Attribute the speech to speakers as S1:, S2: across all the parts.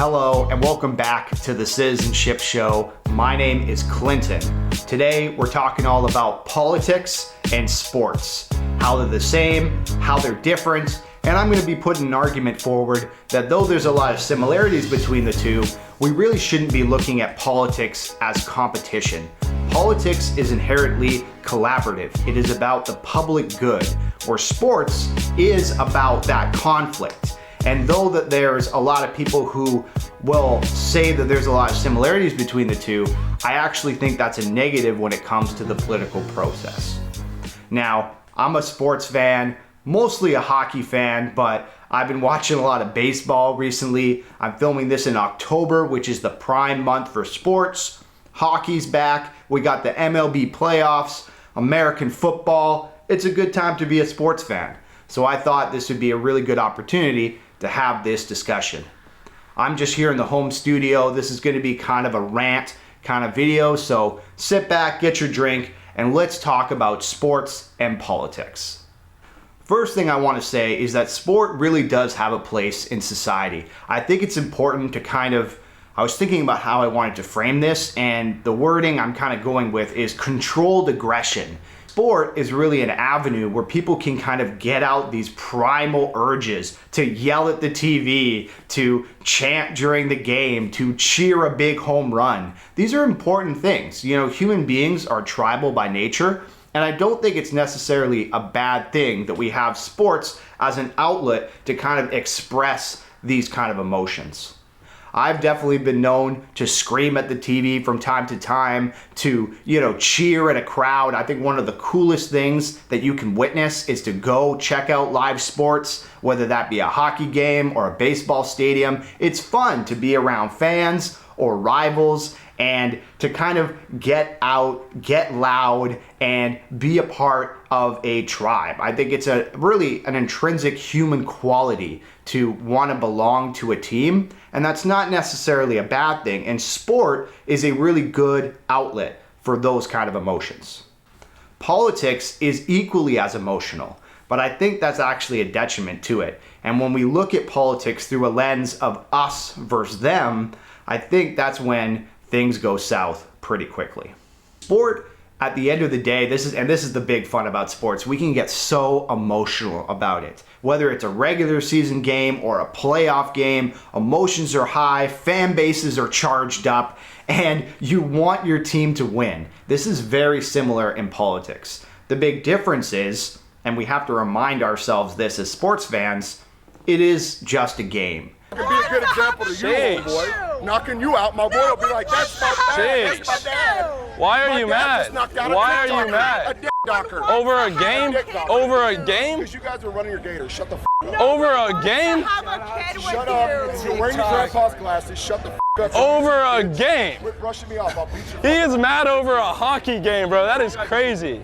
S1: Hello, and welcome back to the Citi-Zen-Ship show. My name is Clinton. Today, we're talking all about politics and sports, how they're the same, how they're different, and I'm going to be putting an argument forward that though there's a lot of similarities between the two, we really shouldn't be looking at politics as competition. Politics is inherently collaborative. It is about the public good, where sports is about that conflict. And though that there's a lot of people who will say that there's a lot of similarities between the two, I actually think that's a negative when it comes to the political process. Now, I'm a sports fan, mostly a hockey fan, but I've been watching a lot of baseball recently. I'm filming this in October, which is the prime month for sports. Hockey's back. We got the MLB playoffs, American football. It's a good time to be a sports fan. So I thought this would be a really good opportunity to have this discussion. I'm just here in the home studio. This is going to be kind of a rant kind of video. So sit back, get your drink, and let's talk about sports and politics. First thing I want to say is that sport really does have a place in society. I think it's important to I was thinking about how I wanted to frame this, and the wording I'm kind of going with is controlled aggression. Sport is really an avenue where people can kind of get out these primal urges to yell at the TV, to chant during the game, to cheer a big home run. These are important things. You know, human beings are tribal by nature, and I don't think it's necessarily a bad thing that we have sports as an outlet to kind of express these kind of emotions. I've definitely been known to scream at the TV from time to time, to, cheer at a crowd. I think one of the coolest things that you can witness is to go check out live sports, whether that be a hockey game or a baseball stadium. It's fun to be around fans or rivals and to kind of get out, get loud, and be a part of a tribe. I think it's really an intrinsic human quality to want to belong to a team, and that's not necessarily a bad thing, and sport is a really good outlet for those kind of emotions. Politics is equally as emotional, but I think that's actually a detriment to it. And when we look at politics through a lens of us versus them, I think that's when things go south pretty quickly. Sport, at the end of the day, this is the big fun about sports. We can get so emotional about it. Whether it's a regular season game or a playoff game, emotions are high, fan bases are charged up, and you want your team to win. This is very similar in politics. The big difference is, and we have to remind ourselves this as sports fans, it is just a game.
S2: It could be a good example to you, boy. Knocking you out, my boy will be like, that's my dad, that's my dad.
S3: Why are you mad? Why are you mad?
S2: A dick knocker.
S3: Over a game? Over a game?
S2: Because you guys are running your gators. Shut the f up.
S3: Over a game?
S2: Shut up. You're wearing your grandpa's glasses. Shut the f up.
S3: Over a game?
S2: Quit brushing me off. I'll beat you.
S3: He is mad over a hockey game, bro. That is crazy.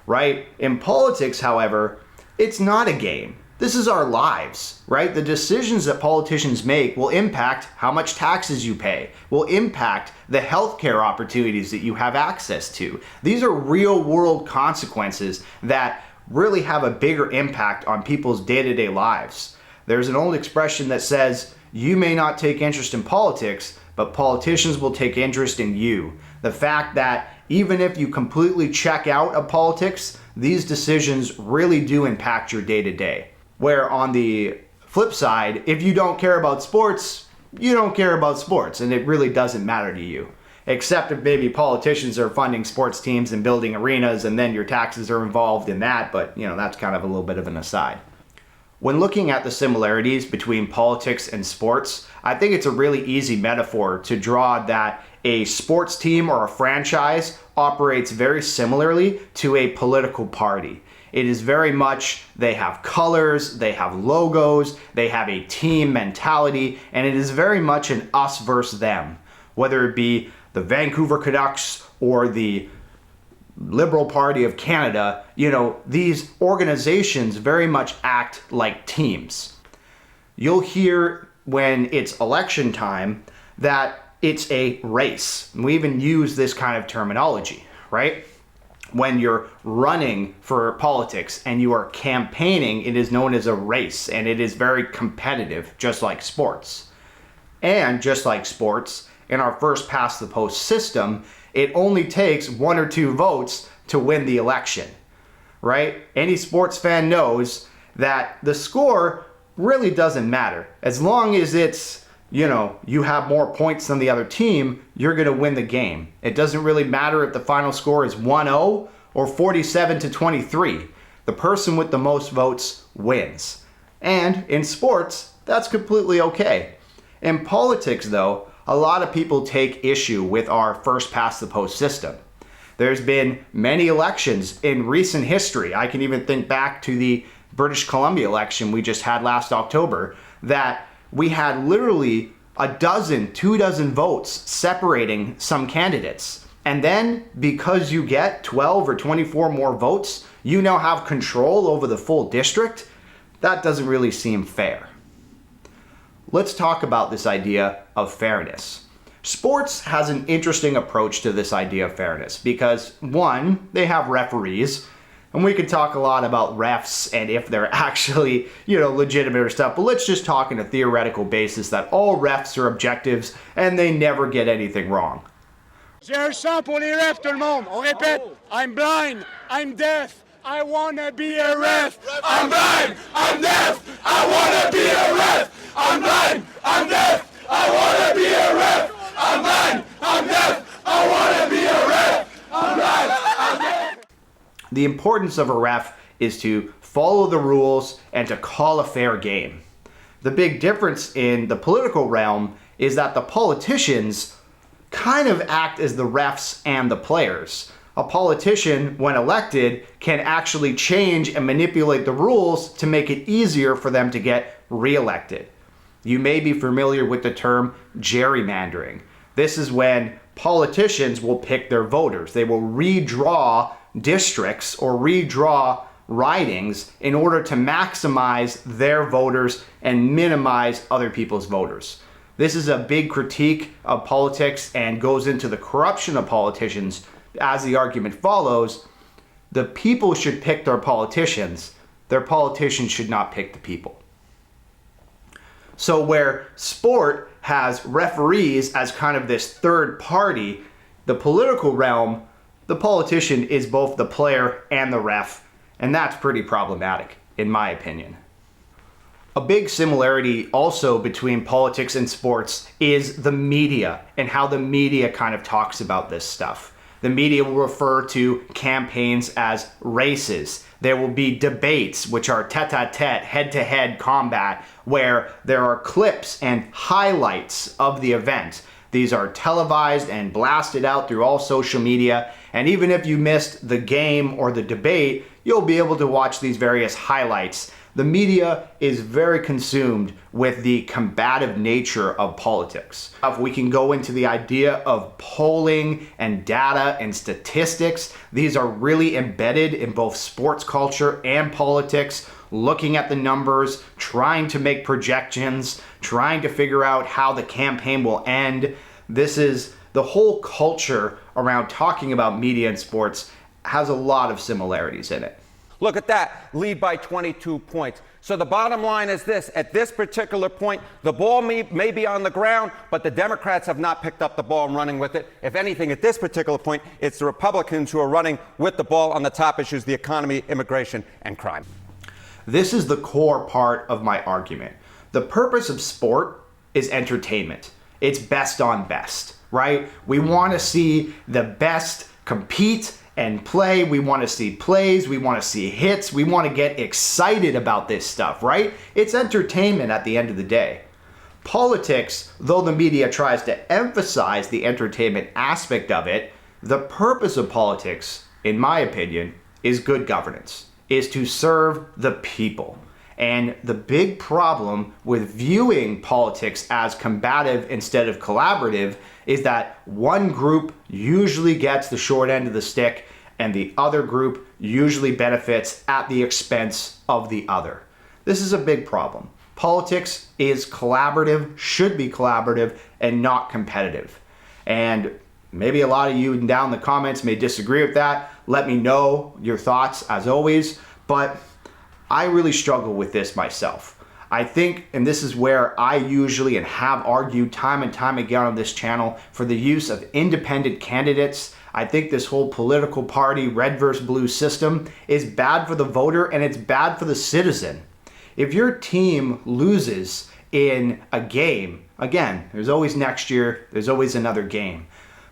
S1: Right? In politics, however, it's not a game. This is our lives, right? The decisions that politicians make will impact how much taxes you pay, will impact the healthcare opportunities that you have access to. These are real world consequences that really have a bigger impact on people's day-to-day lives. There's an old expression that says, you may not take interest in politics, but politicians will take interest in you. The fact that even if you completely check out of politics, these decisions really do impact your day-to-day. Where on the flip side, if you don't care about sports, you don't care about sports, and it really doesn't matter to you. Except if maybe politicians are funding sports teams and building arenas, and then your taxes are involved in that, but that's kind of a little bit of an aside. When looking at the similarities between politics and sports, I think it's a really easy metaphor to draw that a sports team or a franchise operates very similarly to a political party. It is very much, they have colors, they have logos, they have a team mentality, and it is very much an us versus them. Whether it be the Vancouver Canucks or the Liberal Party of Canada, these organizations very much act like teams. You'll hear when it's election time that it's a race. We even use this kind of terminology, right? When you're running for politics and you are campaigning, it is known as a race, and it is very competitive, just like sports. And just like sports, in our first past the post system, it only takes 1 or 2 votes to win the election, right? Any sports fan knows that the score really doesn't matter. As long as it's, you have more points than the other team, you're going to win the game. It doesn't really matter if the final score is 1-0 or 47-23. The person with the most votes wins. And in sports, that's completely okay. In politics, though, a lot of people take issue with our first past the post system. There's been many elections in recent history. I can even think back to the British Columbia election we just had last October, that we had literally 24 votes separating some candidates. And then because you get 12 or 24 more votes, you now have control over the full district. That doesn't really seem fair. Let's talk about this idea of fairness. Sports has an interesting approach to this idea of fairness because, one, they have referees, and we could talk a lot about refs and if they're actually, legitimate or stuff, but let's just talk on a theoretical basis that all refs are objectives and they never get anything wrong.
S4: J'ai un chant pour les refs, tout le monde. On répète. I'm blind. I'm deaf. I wanna be a ref. I'm blind. I'm deaf. I wanna be a ref. I'm blind. I'm deaf. I wanna be a ref. I'm blind. I'm deaf. I wanna be a ref. I'm blind. I'm deaf.
S1: The importance of a ref is to follow the rules and to call a fair game. The big difference in the political realm is that the politicians kind of act as the refs and the players. A politician, when elected, can actually change and manipulate the rules to make it easier for them to get reelected. You may be familiar with the term gerrymandering. This is when politicians will pick their voters. They will redraw districts or redraw ridings in order to maximize their voters and minimize other people's voters. This is a big critique of politics and goes into the corruption of politicians. As the argument follows, the people should pick their politicians. Their politicians should not pick the people. So where sport has referees as kind of this third party, the political realm, the politician is both the player and the ref, and that's pretty problematic, in my opinion. A big similarity also between politics and sports is the media and how the media kind of talks about this stuff. The media will refer to campaigns as races. There will be debates, which are tete-a-tete, head-to-head combat, where there are clips and highlights of the event. These are televised and blasted out through all social media, and even if you missed the game or the debate, you'll be able to watch these various highlights. The media is very consumed with the combative nature of politics. If we can go into the idea of polling and data and statistics, these are really embedded in both sports culture and politics, looking at the numbers, trying to make projections, trying to figure out how the campaign will end. This is the whole culture around talking about media and sports has a lot of similarities in it.
S5: Look at that, lead by 22 points. So the bottom line is this: at this particular point, the ball may be on the ground, but the Democrats have not picked up the ball and running with it. If anything, at this particular point, it's the Republicans who are running with the ball on the top issues, the economy, immigration, and crime.
S1: This is the core part of my argument. The purpose of sport is entertainment. It's best on best, right? We want to see the best compete and play. We want to see plays. We want to see hits. We want to get excited about this stuff, right? It's entertainment at the end of the day. Politics, though the media tries to emphasize the entertainment aspect of it, the purpose of politics, in my opinion, is good governance, is to serve the people. And the big problem with viewing politics as combative instead of collaborative is that one group usually gets the short end of the stick and the other group usually benefits at the expense of the other. This is a big problem. Politics is collaborative, should be collaborative, and not competitive. And maybe a lot of you down in the comments may disagree with that. Let me know your thoughts as always, but I really struggle with this myself. I think, and this is where I usually and have argued time and time again on this channel, for the use of independent candidates. I think this whole political party, red versus blue system is bad for the voter and it's bad for the citizen. If your team loses in a game, again, there's always next year, there's always another game.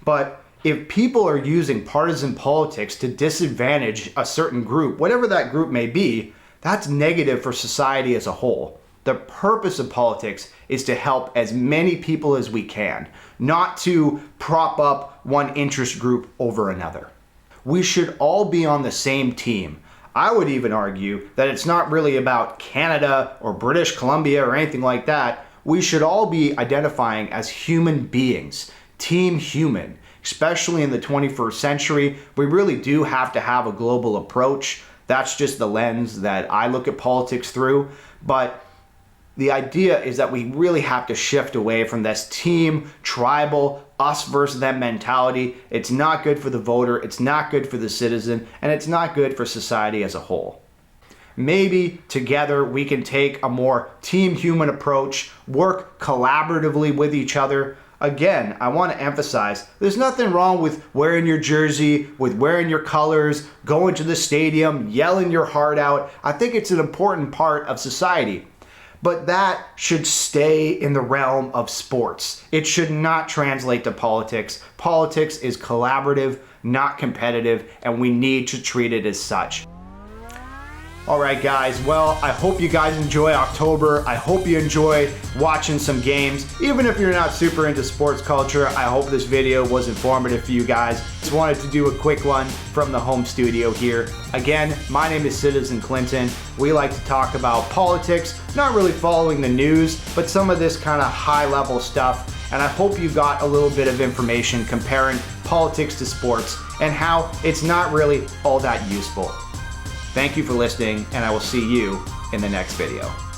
S1: But if people are using partisan politics to disadvantage a certain group, whatever that group may be, that's negative for society as a whole. The purpose of politics is to help as many people as we can, not to prop up one interest group over another. We should all be on the same team. I would even argue that it's not really about Canada or British Columbia or anything like that. We should all be identifying as human beings, team human. Especially in the 21st century, we really do have to have a global approach. That's just the lens that I look at politics through. But the idea is that we really have to shift away from this team, tribal, us versus them mentality. It's not good for the voter, it's not good for the citizen, and it's not good for society as a whole. Maybe together we can take a more team human approach, work collaboratively with each other. Again, I want to emphasize, there's nothing wrong with wearing your jersey, with wearing your colors, going to the stadium, yelling your heart out. I think it's an important part of society. But that should stay in the realm of sports. It should not translate to politics. Politics is collaborative, not competitive, and we need to treat it as such. All right, guys. Well, I hope you guys enjoy October. I hope you enjoy watching some games. Even if you're not super into sports culture, I hope this video was informative for you guys. Just wanted to do a quick one from the home studio here. Again, my name is Citi-Zen Clinton. We like to talk about politics, not really following the news, but some of this kind of high-level stuff. And I hope you got a little bit of information comparing politics to sports and how it's not really all that useful. Thank you for listening, and I will see you in the next video.